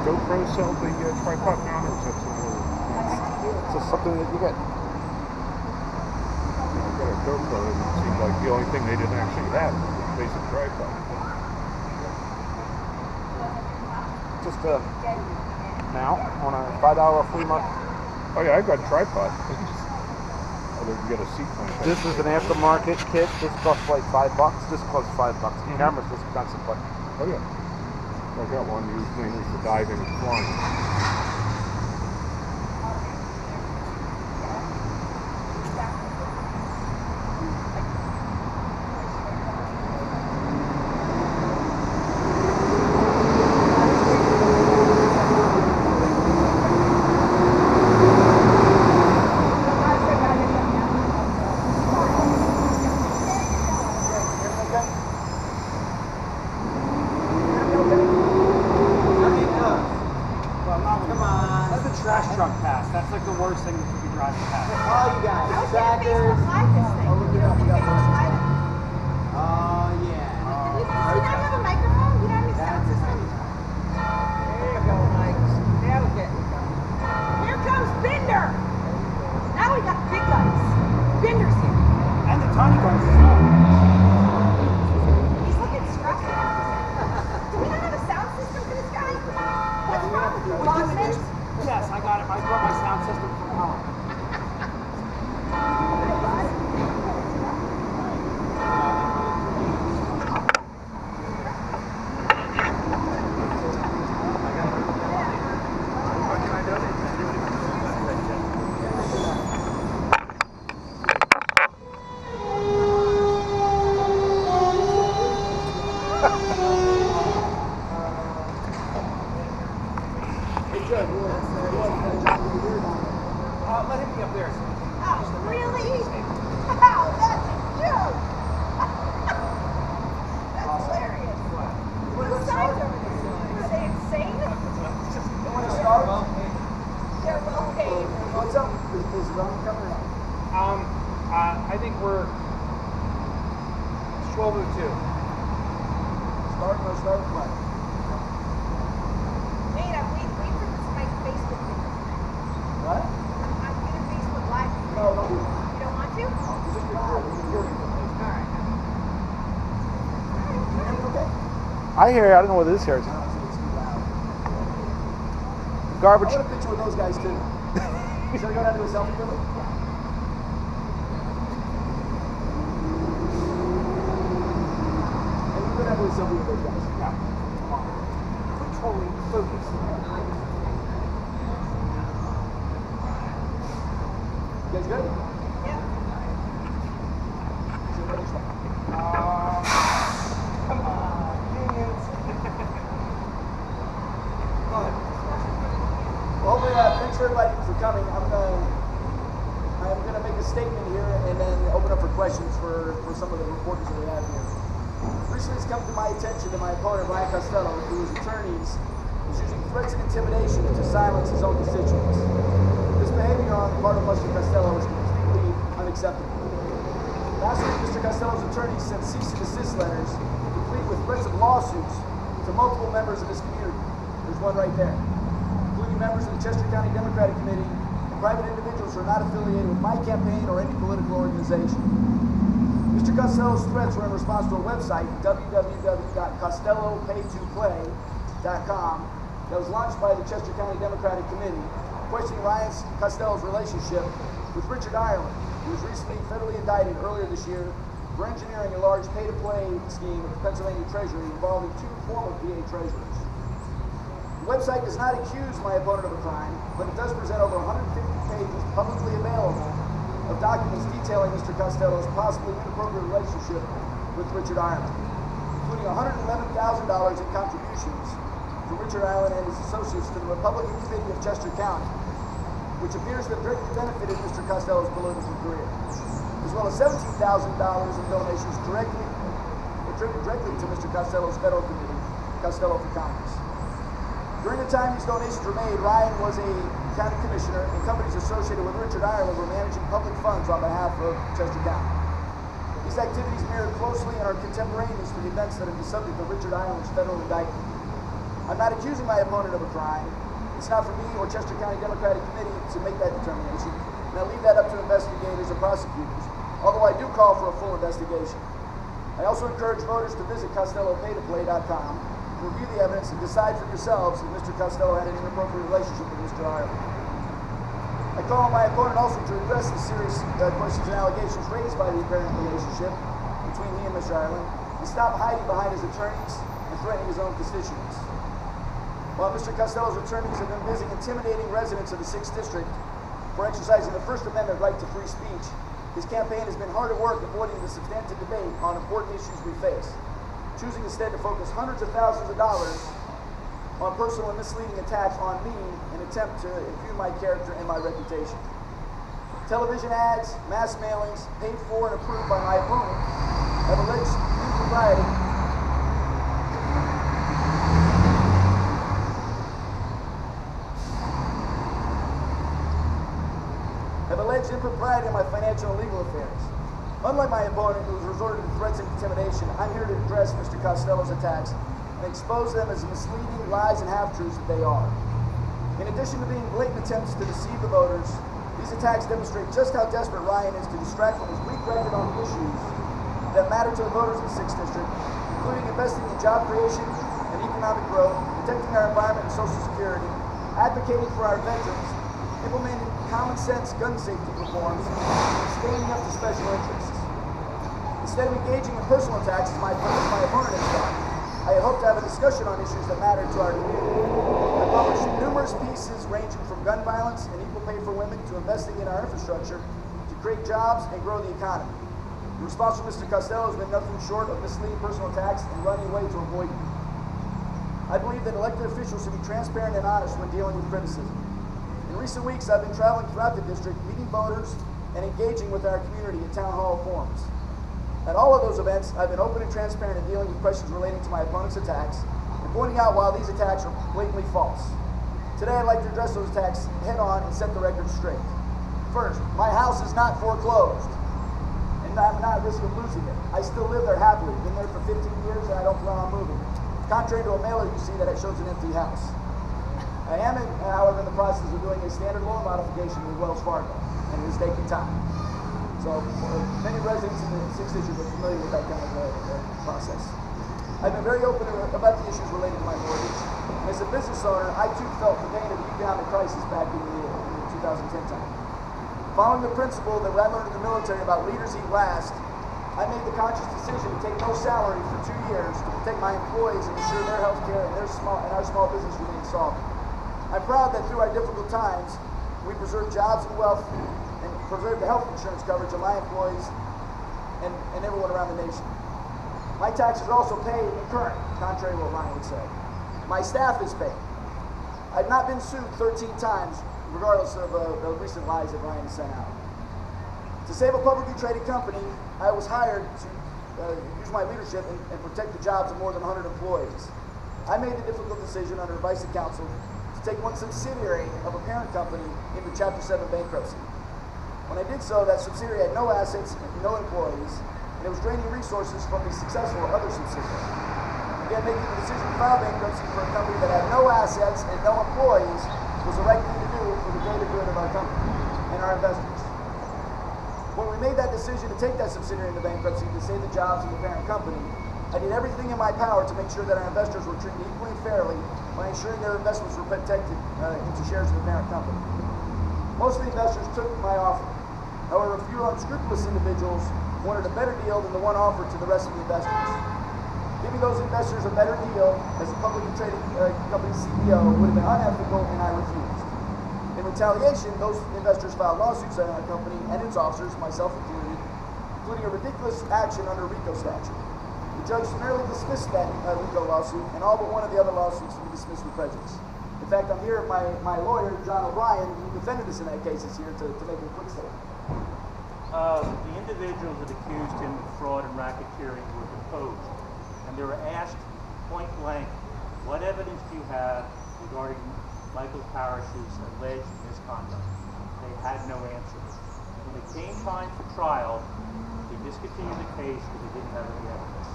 GoPro sell the tripod mount, or is that some little? It's just something that you get. I got a GoPro, and it seemed like the only thing they didn't actually have was a basic tripod. Just a mount on a $5 flea market. Oh yeah, I got a tripod. Oh, they can get a seat on it. This is an aftermarket kit. This costs like $5. This costs $5. The camera's just expensive, but Oh yeah. I got one used mainly for diving and flying. Trash truck pass. That's like the worst thing that could be driving past. Oh, you guys, trackers. Facebook Live this thing. Oh, look it up. We got posters. Oh, yeah. Do you not have a microphone? You don't have any sound system? There you go, Mike. Now we're getting it going. Here comes Bender. Now we got big guns. Bender's here. And the tiny guns. He's looking stressed out. Do we not have a sound system for this guy? What's wrong with you, Boston? Yes, I got it. I brought my sound system from home. Let him be up there. Oh, really? Wow, that's a joke. That's hilarious. What signs are they? Are they insane? You want to start? They're well paid. What's up? Is Ron coming up? I think we're 12:02. Start or start play? Nate, I'm waiting for my Facebook video. What? I'm doing Facebook Live. No, don't do it. You don't want to? Just record. All right. Okay. I hear you. I don't know what this here is. No, it's too loud. Garbage. I want a picture with those guys too. Should I go down to a selfie with them? Hey, you go down to a selfie with those guys. Yeah. Totally focused. You guys good? Yeah. So ready to start. Come on, minions. Go ahead. Well, hopefully, thanks for everybody for coming. I'm gonna make a statement here and then open up for questions for some of the reporters that we have here. Recently, it's come to my attention that my opponent, Ryan Costello, who is attorneys, is using threats and intimidation to silence his own constituents. This behavior on the part of Mr. Costello is completely unacceptable. Last week, Mr. Costello's attorneys sent cease and desist letters, complete with threats of lawsuits, to multiple members of his community. There's one right there, including members of the Chester County Democratic Committee and private individuals who are not affiliated with my campaign or any political organization. Mr. Costello's threats were in response to a website, www.costellopaytoplay.com, that was launched by the Chester County Democratic Committee, questioning Ryan Costello's relationship with Richard Ireland, who was recently federally indicted earlier this year for engineering a large pay-to-play scheme at the Pennsylvania Treasury involving two former PA treasurers. The website does not accuse my opponent of a crime, but it does present over 150 pages publicly available of documents detailing Mr. Costello's possibly inappropriate relationship with Richard Ireland, including $111,000 in contributions from Richard Ireland and his associates to the Republican Committee of Chester County, which appears to have directly benefited Mr. Costello's political career, as well as $17,000 in donations attributed directly to Mr. Costello's federal committee, Costello for Congress. During the time these donations were made, Ryan was a county commissioner, and companies associated with Richard Ireland were managing public funds on behalf of Chester County. These activities mirror closely and are contemporaneous to the events that are the subject of Richard Ireland's federal indictment. I'm not accusing my opponent of a crime. It's not for me or Chester County Democratic Committee to make that determination, and I leave that up to investigators and prosecutors, although I do call for a full investigation. I also encourage voters to visit CostelloPayToPlay.com to review the evidence and decide for yourselves if Mr. Costello had an inappropriate relationship with Mr. Ireland. I call on my opponent also to address the serious questions and allegations raised by the apparent relationship between he and Mr. Ireland, and stop hiding behind his attorneys and threatening his own constituents. While Mr. Costello's attorneys have been busy intimidating residents of the 6th District for exercising the First Amendment right to free speech, his campaign has been hard at work avoiding the substantive debate on important issues we face, choosing instead to focus hundreds of thousands of dollars on personal and misleading attacks on me in an attempt to impugn my character and my reputation. Television ads, mass mailings, paid for and approved by my opponent, have alleged impropriety in my financial and legal affairs. Unlike my opponent, who has resorted to threats and intimidation, I'm here to address Mr. Costello's attacks and expose them as misleading lies and half-truths that they are. In addition to being blatant attempts to deceive the voters, these attacks demonstrate just how desperate Ryan is to distract from his weak record on the issues that matter to the voters of the 6th District, including investing in job creation and economic growth, protecting our environment and Social Security, advocating for our veterans, implementing common sense gun safety reforms, and standing up to special interests. Instead of engaging in personal attacks as my opponent has done, I had hoped to have a discussion on issues that matter to our community. I published numerous pieces ranging from gun violence and equal pay for women to investing in our infrastructure to create jobs and grow the economy. The response from Mr. Costello has been nothing short of misleading personal attacks and running away to avoid me. I believe that elected officials should be transparent and honest when dealing with criticism. In recent weeks, I've been traveling throughout the district, meeting voters and engaging with our community at town hall forums. At all of those events, I've been open and transparent in dealing with questions relating to my opponent's attacks and pointing out why these attacks are blatantly false. Today, I'd like to address those attacks head on and set the record straight. First, my house is not foreclosed, and I'm not at risk of losing it. I still live there happily. Been there for 15 years, and I don't plan on moving. Contrary to a mailer you see that it shows an empty house. I am, however, in the process of doing a standard loan modification with Wells Fargo, and it is taking time. So, many residents in the 6th District are familiar with that kind of process. I've been very open about the issues related to my mortgage. And as a business owner, I too felt the pain of the economic crisis back in the 2010 time. Following the principle that I learned in the military about leaders eat last, I made the conscious decision to take no salary for 2 years to protect my employees and ensure their health care and our small business remained solvent. I'm proud that through our difficult times, we preserved jobs and wealth and preserved the health insurance coverage of my employees and everyone around the nation. My taxes are also paid and current, contrary to what Ryan would say. My staff is paid. I've not been sued 13 times, regardless of the recent lies that Ryan has sent out. To save a publicly traded company, I was hired to use my leadership and protect the jobs of more than 100 employees. I made the difficult decision under advice of counsel take one subsidiary of a parent company into Chapter 7 bankruptcy. When I did so, that subsidiary had no assets and no employees, and it was draining resources from the successful other subsidiary. Again, making the decision to file bankruptcy for a company that had no assets and no employees was the right thing to do for the greater good of our company and our investors. When we made that decision to take that subsidiary into bankruptcy to save the jobs of the parent company, I did everything in my power to make sure that our investors were treated equally and fairly by ensuring their investments were protected into shares of the parent company. Most of the investors took my offer. However, a few unscrupulous individuals wanted a better deal than the one offered to the rest of the investors. Giving those investors a better deal as a publicly traded company CEO would have been unethical, and I refused. In retaliation, those investors filed lawsuits on our company and its officers, myself including a ridiculous action under RICO statute. The judge summarily dismissed that RICO lawsuit, and all but one of the other lawsuits were dismissed with prejudice. In fact, I'm here, my lawyer, John O'Brien, who defended us in that case, is here to make a quick statement. The individuals that accused him of fraud and racketeering were deposed, and they were asked point blank, what evidence do you have regarding Michael Parrish's alleged misconduct? They had no answer. When it came time for trial, they discontinued the case because they didn't have any evidence.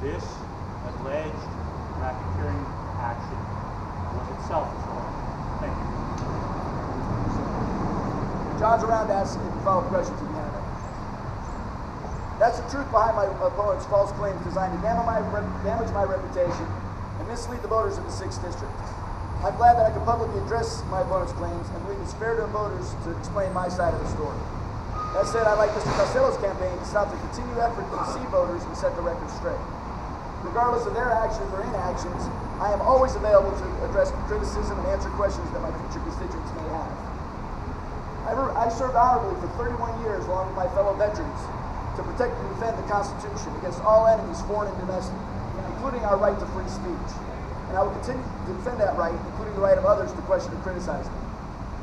This alleged racketeering action was itself as wrong. Thank you. John's around to ask any follow-up questions at the end of it. That's the truth behind my opponent's false claims designed to damage my reputation and mislead the voters of the 6th District. I'm glad that I can publicly address my opponent's claims and believe it's fair to voters to explain my side of the story. That said, I'd like Mr. Costello's campaign to stop the continued effort to deceive voters and set the record straight. Regardless of their actions or inactions, I am always available to address criticism and answer questions that my future constituents may have. I served honorably for 31 years along with my fellow veterans to protect and defend the Constitution against all enemies, foreign and domestic, including our right to free speech. And I will continue to defend that right, including the right of others to question and criticize me.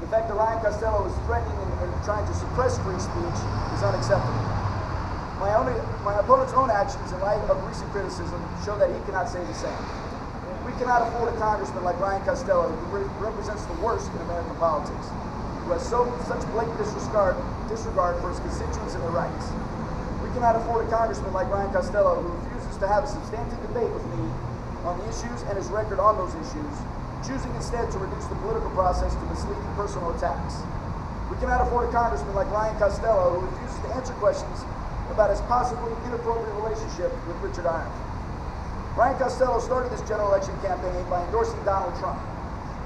The fact that Ryan Costello is threatening and trying to suppress free speech is unacceptable. My opponent's own actions in light of recent criticism show that he cannot say the same. We cannot afford a congressman like Ryan Costello, who represents the worst in American politics, who has such blatant disregard for his constituents and their rights. We cannot afford a congressman like Ryan Costello, who refuses to have a substantive debate with me on the issues and his record on those issues, choosing instead to reduce the political process to misleading personal attacks. We cannot afford a congressman like Ryan Costello, who refuses to answer questions about his possibly inappropriate relationship with Richard Ireland. Ryan Costello started this general election campaign by endorsing Donald Trump.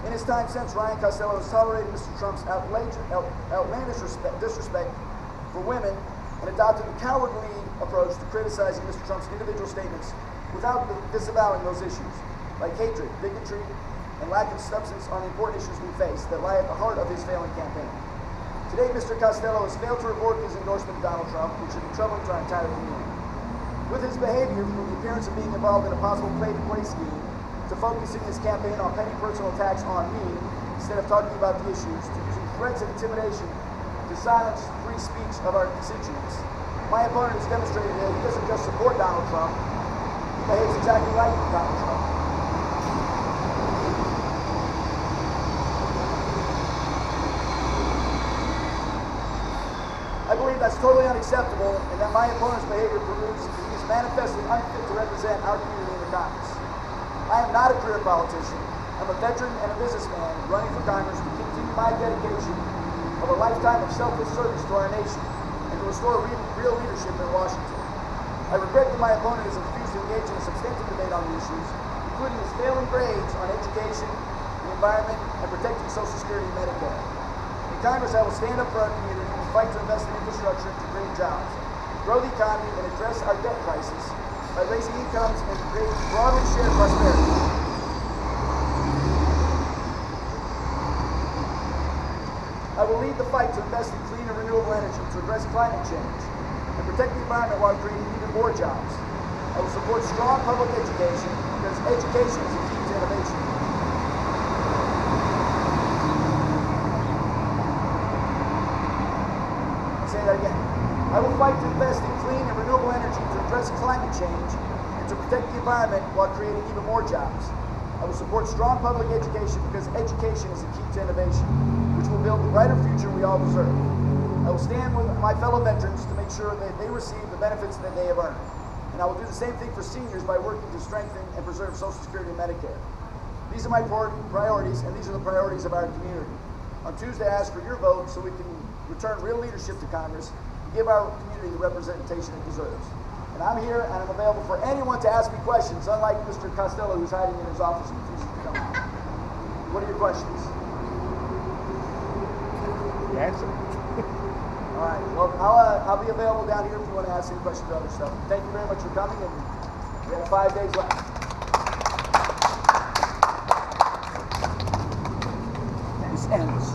In his time since, Ryan Costello has tolerated Mr. Trump's outlandish disrespect for women and adopted a cowardly approach to criticizing Mr. Trump's individual statements without disavowing those issues, like hatred, bigotry, and lack of substance on the important issues we face that lie at the heart of his failing campaign. Today, Mr. Costello has failed to revoke his endorsement of Donald Trump, which should be troubling to our entire community. With his behavior, from the appearance of being involved in a possible pay-to-play scheme, to focusing his campaign on petty personal attacks on me, instead of talking about the issues, to using threats and intimidation to silence free speech of our constituents, my opponent has demonstrated that he doesn't just support Donald Trump, he behaves exactly like Donald Trump. I believe that's totally unacceptable and that my opponent's behavior proves that he is manifestly unfit to represent our community in the Congress. I am not a career politician. I'm a veteran and a businessman running for Congress to continue my dedication of a lifetime of selfless service to our nation and to restore real leadership in Washington. I regret that my opponent has refused to engage in a substantive debate on the issues, including his failing grades on education, the environment, and protecting Social Security and Medicare. In Congress, I will stand up for our community and fight to invest in infrastructure to create jobs, grow the economy, and address our debt crisis by raising incomes and creating broadly shared prosperity. I will lead the fight to invest in clean and renewable energy to address climate change and protect the environment while creating even more jobs. I will support strong public education because education is a key to innovation. I'll say that again. I will fight to invest in clean and renewable energy to address climate change and to protect the environment while creating even more jobs. I will support strong public education because education is a key to innovation, which will build the brighter future we all deserve. I will stand with my fellow veterans to make sure that they receive the benefits that they have earned. And I will do the same thing for seniors by working to strengthen and preserve Social Security and Medicare. These are my priorities, and these are the priorities of our community. On Tuesday, I ask for your vote so we can return real leadership to Congress and give our community the representation it deserves. And I'm here, and I'm available for anyone to ask me questions, unlike Mr. Costello, who's hiding in his office and refuses to come out. What are your questions? The answer. All right. Well, I'll be available down here if you want to ask any questions or other stuff. Thank you very much for coming, and we have 5 days left. This ends.